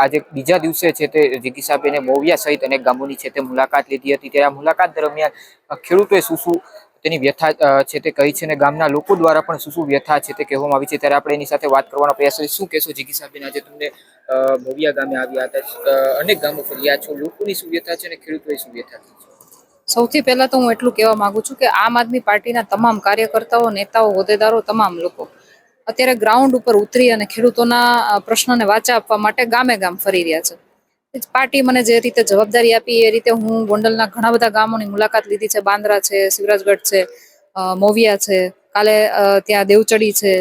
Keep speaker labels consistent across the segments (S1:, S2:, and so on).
S1: આજે બીજા દિવસે છે તે જિગીસાબેને મોવિયા સહિત અનેક ગામોની છે તે મુલાકાત લીધી હતી। ત્યારે આ મુલાકાત દરમિયાન ખેડૂતોએ શું તેની વ્યથા છે તે કહી છે અને ગામના લોકો દ્વારા પણ શું વ્યથા છે તે કહેવામાં આવી છે। ત્યારે આપણે એની સાથે વાત કરવાનો પ્રયાસ કરીશું। શું કહેશો જિગીસાબેન, આજે તમને મોવિયા ગામે આવ્યા હતા, અનેક ગામો ફર્યા છો, લોકોની શું વ્યથા છે અને ખેડૂતોની શું વ્યથા છે?
S2: સૌથી પહેલા તો હું એટલું કહેવા માંગુ છું કે આમ આદમી પાર્ટીના તમામ કાર્યકર્તાઓ, નેતાઓ, હોદ્દેદારો, તમામ લોકો અત્યારે ગ્રાઉન્ડ ઉપર ઉતરી અને ખેડૂતોના પ્રશ્નોને વાચા આપવા માટે ગામે ગામ ફરી રહ્યા છે। પાર્ટી મને જે રીતે જવાબદારી આપી એ રીતે હું ગોંડલના ઘણા બધા ગામોની મુલાકાત લીધી છે। બાંદ્રા છે, શિવરાજગઢ છે, મોવિયા છે, કાલે ત્યાં દેવચડી છે,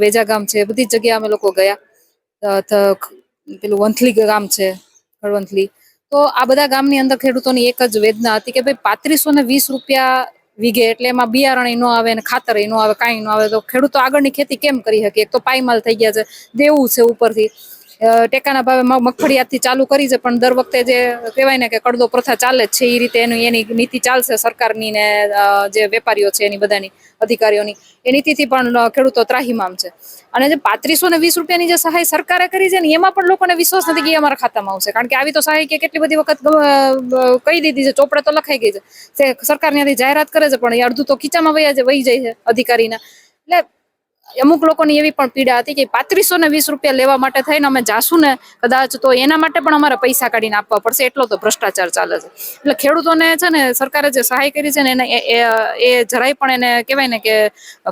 S2: વેજા ગામ છે, બધી જગ્યાએ અમે લોકો ગયા। પેલું વંથલી ગામ છે, હળવંથલી, તો આ બધા ગામની અંદર ખેડૂતોની એક જ વેદના હતી કે ભાઈ 3520 રૂપિયા વીઘે, એટલે એમાં બિયારણ ન આવે ને ખાતર ન આવે, કાંઈ ન આવે, તો ખેડૂતો આગળની ખેતી કેમ કરી શકે? એક તો પાયમાલ થઈ ગયા છે, દેવું છે ઉપરથી, ટેકાના ભાવે મગફળી આજથી ચાલુ કરી છે, પણ દર વખતે જે કહેવાય ને કે કડદો પ્રથા ચાલે જ છે, એ રીતે એની નીતિ ચાલશે સરકારની ને જે વેપારીઓ છે એની બધાની, અધિકારીઓની, એ નીતિથી પણ ખેડૂતો ત્રાહિમામ છે। અને જે 3520 રૂપિયાની જે સહાય સરકારે કરી છે ને, એમાં પણ લોકોને વિશ્વાસ નથી કે અમારા ખાતામાં આવશે, કારણ કે આવી તો સહાય કે કેટલી બધી વખત કહી દીધી છે, ચોપડે તો લખાઈ ગઈ છે, સરકાર ત્યાંથી જાહેરાત કરે છે, પણ એ અડધું તો ખીચામાં વહી જાય છે અધિકારીના। એટલે અમુક લોકોની એવી પણ પીડા હતી કે 3520 રૂપિયા લેવા માટે થઈને અમે જાશું ને કદાચ, તો એના માટે પણ અમારે પૈસા કાઢીને આપવા પડશે, એટલો તો ભ્રષ્ટાચાર ચાલે છે। એટલે ખેડૂતોને છે ને સરકારે જે સહાય કરી છે ને એ જરાય પણ એને કહેવાય ને કે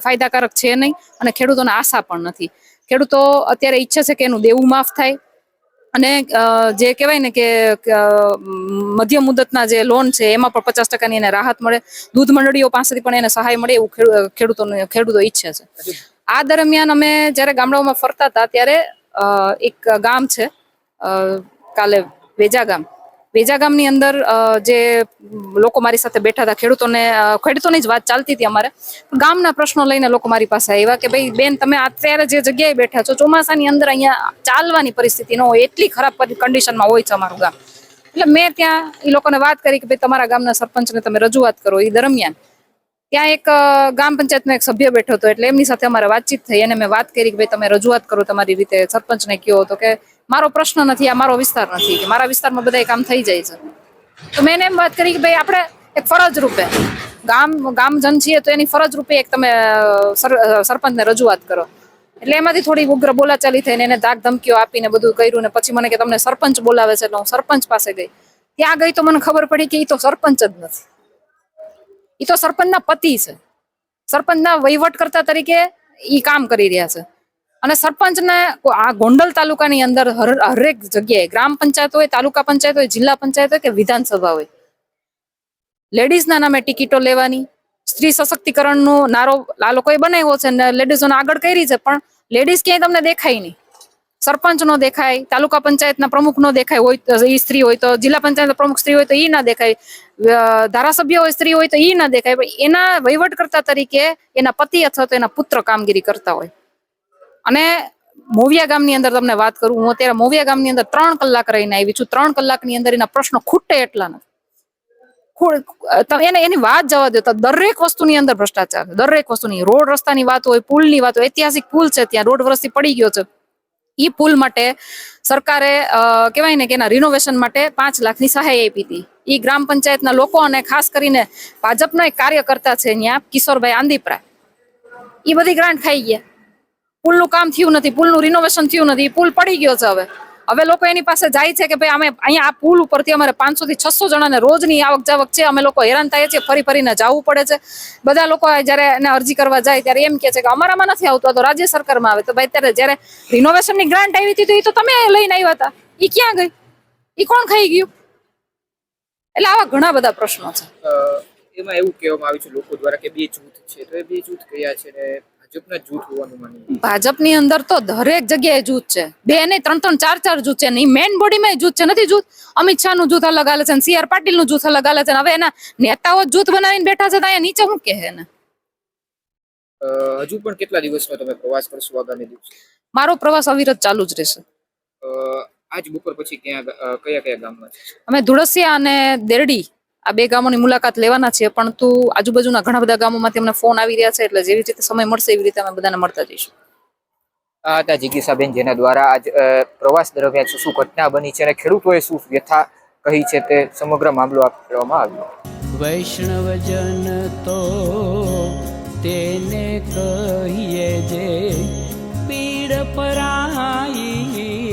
S2: ફાયદાકારક છે નહીં, અને ખેડૂતોને આશા પણ નથી। ખેડૂતો અત્યારે ઈચ્છે છે કે એનું દેવું માફ થાય, અને જે કહેવાય ને કે મધ્ય મુદતના જે લોન છે એમાં પણ 50% એને રાહત મળે, દૂધ મંડળીઓ પાસેથી પણ એને સહાય મળે, એવું ખેડૂતો ઈચ્છે છે। આ દરમિયાન અમે જયારે ગામડાઓમાં ફરતા હતા ત્યારે એક ગામ છે, કાલે વેજા ગામની અંદર જે લોકો મારી સાથે બેઠા હતા, ખેડૂતોની જ વાત ચાલતી હતી અમારે, ગામના પ્રશ્નો લઈને લોકો મારી પાસે આવ્યા કે ભાઈ બેન, તમે અત્યારે જે જગ્યાએ બેઠા છો, ચોમાસાની અંદર અહીંયા ચાલવાની પરિસ્થિતિ ન હોય, એટલી ખરાબ કન્ડિશનમાં હોય છે અમારું ગામ। એટલે મેં ત્યાં એ લોકોને વાત કરી કે ભાઈ તમારા ગામના સરપંચને તમે રજૂઆત કરો। એ દરમિયાન ત્યાં એક ગ્રામ પંચાયતનો એક સભ્ય બેઠો હતો, એટલે એમની સાથે અમારે વાતચીત થઈ, અને મેં વાત કરી કે ભાઈ તમે રજૂઆત કરો તમારી રીતે, સરપંચને કહો, તો કે મારો પ્રશ્ન નથી, આ મારો વિસ્તાર નથી, કે મારા વિસ્તારમાં બધા કામ થઈ જાય છે। તો મેં એમ વાત કરી કે ભાઈ આપણે એક ફરજ રૂપે ગામજન છીએ, તો એની ફરજ રૂપે એક તમે સરપંચને રજૂઆત કરો। એટલે એમાંથી થોડી ઉગ્ર બોલાચાલી થઈને એને ધાક ધમકીઓ આપીને બધું કર્યું, ને પછી મને કે તમને સરપંચ બોલાવે છે, એટલે હું સરપંચ પાસે ગઈ। ત્યાં ગઈ તો મને ખબર પડી કે એ તો સરપંચ જ નથી, એ તો સરપંચના પતિ છે, સરપંચના વહીવટકર્તા તરીકે એ કામ કરી રહ્યા છે। અને સરપંચને આ ગોંડલ તાલુકાની અંદર હરેક જગ્યાએ, ગ્રામ પંચાયત હોય, તાલુકા પંચાયત હોય, જિલ્લા પંચાયત હોય કે વિધાનસભા હોય, લેડીઝના નામે ટિકિટો લેવાની, સ્ત્રી સશક્તિકરણનો નારો આ લોકોએ બનાવ્યો છે ને લેડીઝોને આગળ કરી છે, પણ લેડીઝ ક્યાંય તમને દેખાય નહીં। સરપંચ નો દેખાય, તાલુકા પંચાયતના પ્રમુખ નો દેખાય, હોય એ સ્ત્રી હોય તો, જિલ્લા પંચાયતના પ્રમુખ સ્ત્રી હોય તો એ ના દેખાય, ધારાસભ્ય હોય સ્ત્રી હોય તો એ ના દેખાય, એના વહીવટકર્તા તરીકે એના પતિ અથવા તો એના પુત્ર કામગીરી કરતા હોય। અને મોવિયા ગામની અંદર તમને વાત કરું, હું અત્યારે મોવિયા ગામની અંદર 3 કલાક રહીને આવી છું। 3 કલાકની અંદર એના પ્રશ્નો ખૂટે એટલા નથી, એની વાત જવા દો, તો દરેક વસ્તુની અંદર ભ્રષ્ટાચાર, દરેક વસ્તુની, રોડ રસ્તાની વાત હોય, પુલની વાત હોય, ઐતિહાસિક પુલ છે ત્યાં, 1.5 વર્ષથી પડી ગયો છે, ઈ પુલ માટે સરકારે કહેવાય ને કે એના રિનોવેશન માટે 5 લાખની સહાય આપી હતી। ઈ ગ્રામ પંચાયતના લોકો, અને ખાસ કરીને ભાજપનો એક કાર્યકર્તા છે ત્યાં, કિશોરભાઈ આંદીપરા, ઈ બધી ગ્રાન્ટ ખાઈ ગયા। પુલનું કામ થયું નથી, પુલનું રિનોવેશન થયું નથી, પુલ પડી ગયો છે। હવે લોકો એની પાસે જાય છે કે ભાઈ અમે અહીંયા આ પુલ ઉપરથી અમારે 500 થી 600 જણાને રોજની આવક જાવક છે, અમે લોકો હેરાન થાય છે, ફરી ફરીને જવું પડે છે। બધા લોકો જયારે એને અરજી કરવા જાય ત્યારે એમ કે છે કે અમારામાં નથી આવતું, આ તો રાજ્ય સરકારમાં આવે। તો ભાઈ ત્યારે જયારે રિનોવેશનની ગ્રાન્ટ આવી હતી તો એ તો તમે લઈને આવ્યા હતા, એ ક્યાં ગઈ? એ કોણ ખાઈ ગયું? એટલે આવા ઘણા બધા પ્રશ્નો છે।
S1: એમાં એવું કહેવામાં આવ્યું છે લોકો દ્વારા કે 2 જૂથ છે, તો એ 2 જૂથ કયા છે ને ભાજપના જૂથ હોવાનું માનવું?
S2: ભાજપની અંદર તો દરેક જગ્યાએ જૂથ છે, 2 નહીં 3 4 જૂથ છે, નહીં મેઇન બોડીમાં જૂથ છે, નથી જૂથ? અમિત શાહ નું જૂથ અલગ હાલે છે, CR પાટીલ નું જૂથ અલગ હાલે છે, હવે એના નેતાઓ જૂથ બનાવીને બેઠા છે, તો અહીંયા નીચે શું કહે એને?
S1: હજુ પણ કેટલા દિવસનો તમે પ્રવાસ કરશો આગામી દિવસે?
S2: મારો પ્રવાસ અવિરત ચાલુ જ રહેશે।
S1: આજ બપોર પછી કયા કયા ગામમાં છે?
S2: અમે ધુળસિયા અને દેરડી, આ 2 ગામોની મુલાકાત લેવાના છીએ, પરંતુ આજુબાજુના ઘણા બધા ગામોમાંથી અમને ફોન આવી રહ્યા છે, એટલે જેવી રીતે સમય મળશે એવી રીતે અમે બધાને મળતા જઈશું।
S1: આ હતા જિગીસાબેન, જેના દ્વારા આજ પ્રવાસ દરમિયાન શું શું ઘટના બની છે અને ખેડૂતોએ શું વ્યથા કહી છે તે સમગ્ર મામલો આપવામાં આવ્યો.
S3: વૈષ્ણવજન તો તેને કહીએ જે પીડ પરાઈ.